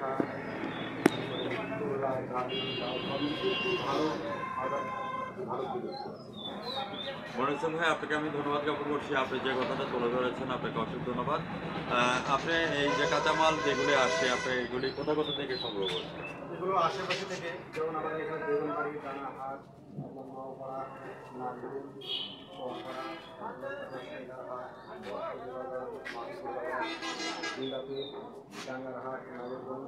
শশা, তুলা, ধানি, লাউ সব মিশিয়ে খুব ভালো ভালো দিল। মনির হোসেন ভাই, আপনাকে আমি ধন্যবাদ জ্ঞাপন করছি। আপনি যে কথাটা তুলে ধরেছেন, আপনাকে অসংখ্য ধন্যবাদ। আপনি এই যে কাঁচামাল যেগুলি আসছে, আপনি এগুলি কোথা কোথা থেকে সংগ্রহ করছেন? এগুলো আশেপাশে থেকে, যেমন আমাদের এখানে বেগুনবাড়ি, রানাহাট, নওপাড়া, নাগরুল, সোয়াপাড়া, জিন্দাপুর, ডাঙ্গারহাট, নাগরগঞ্জ,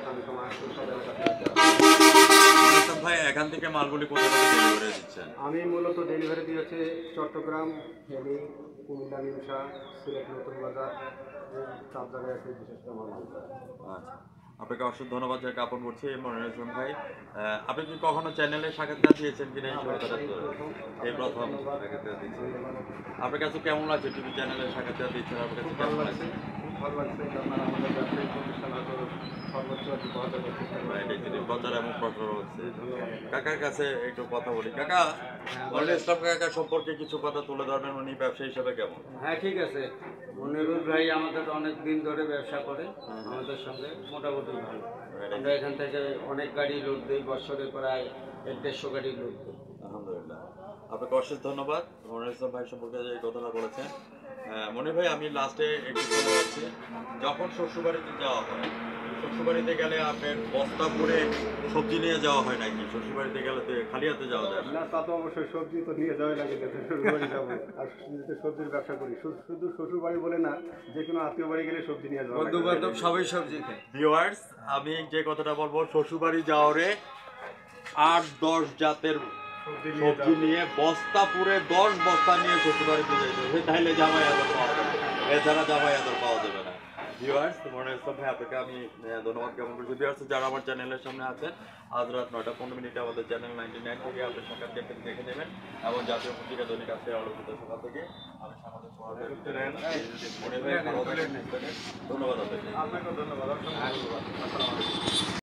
মনির হোসেন ভাই, এখান থেকে মালগুলি কোথা কোথা ডেলিভারি দিচ্ছেন? আমি মূলত ডেলিভারি দিয়েছি চট্টগ্রাম, ফেনী, কুমিল্লা, নিমসা, সিলেট, নতুন বাজার, সব জায়গায় একটু বিশেষ করে আমার মাল যায়। আচ্ছা, আপনাকে অসংখ্য ধন্যবাদ জ্ঞাপন করছি মনির হোসেন ভাই। আপনি কি কখনো চ্যানেলে সাক্ষাৎকার দিয়েছেন কিনা এই কথাটা? এই প্রথম সাক্ষাৎকার দিচ্ছেন। আপনার কাছে কেমন লাগছে টিভি চ্যানেলে সাক্ষাৎকার দিচ্ছেন? আপনার কাছে কেমন লাগছে? খুব ভালো লাগছে, কারণ আমাদের ব্যবসায়িক প্রতিষ্ঠান হয়তো সর্বোচ্চ প্রচার এবং প্রচার হচ্ছে। কাকার কাছে একটু কথা বলি। কাকা, মনিরুল ইসলাম কাকা সম্পর্কে কিছু কথা তুলে ধরবেন, উনি ব্যবসা হিসেবে কেমন? হ্যাঁ, ঠিক আছে। মনিরুল ভাই আমাদের অনেক দিন ধরে ব্যবসা করে আমাদের সঙ্গে, মোটামুটি ভালো। আমরা এখান থেকে অনেক গাড়ি লোড দিই, বছরে প্রায় 150 গাড়ি লোড দিই। আলহামদুলিল্লাহ, আপনাকে অশেষ ধন্যবাদ মনিরুল ইসলাম ভাই সম্পর্কে যে কথাটা বলেছেন। মনির ভাই, আমি লাস্টে একটু বলে যাচ্ছি, যখন শ্বশুরবাড়িতে যাওয়া হয়, শ্বশুরবাড়িতে গেলে আপনার বস্তা ভরে সবজি নিয়ে যাওয়া হয় নাকি? শ্বশুরবাড়িতে গেলে তো খালি হাতে যাওয়া যায় না। না, তা তো অবশ্যই সবজি তো নিয়ে যাওয়াই লাগে, যাতে শ্বশুরবাড়ি যাবো আর যেহেতু সবজির ব্যবসা করি, শুধু শ্বশুরবাড়ি বলে না, যে কোনো আত্মীয় বাড়ি গেলে সবজি নিয়ে যাওয়া বন্ধু বান্ধব সবাই সবজি খায়। ভিউয়ার্স, আমি যে কথাটা বলবো, শ্বশুরবাড়ি যাওয়ারে 8-10 জাতের সবজি নিয়ে বস্তা পুরে 10 বস্তা নিয়ে শ্বশুরবাড়িতে যাইতে হবে, তাইলে জামাই আদর পাওয়া যাবে, এছাড়া জামাই আদর পাওয়া যাবে না। ভিউয়ার্স, মনিরুল ইসলাম ভাই, আপনাকে আমি ধন্যবাদ জ্ঞাপন করছি। ভিউয়ার্স, যারা আমার চ্যানেলের সামনে আছেন, আজ রাত 9টা 15 আমাদের চ্যানেল 99 থেকে আপনার সাক্ষাৎকার দেখে নেবেন, এবং জাতীয় পত্রিকা দৈনিক আছে আলোকিত সভা থেকে আমি সামাজিক ধন্যবাদ আপনাকে। আপনাকেও ধন্যবাদ।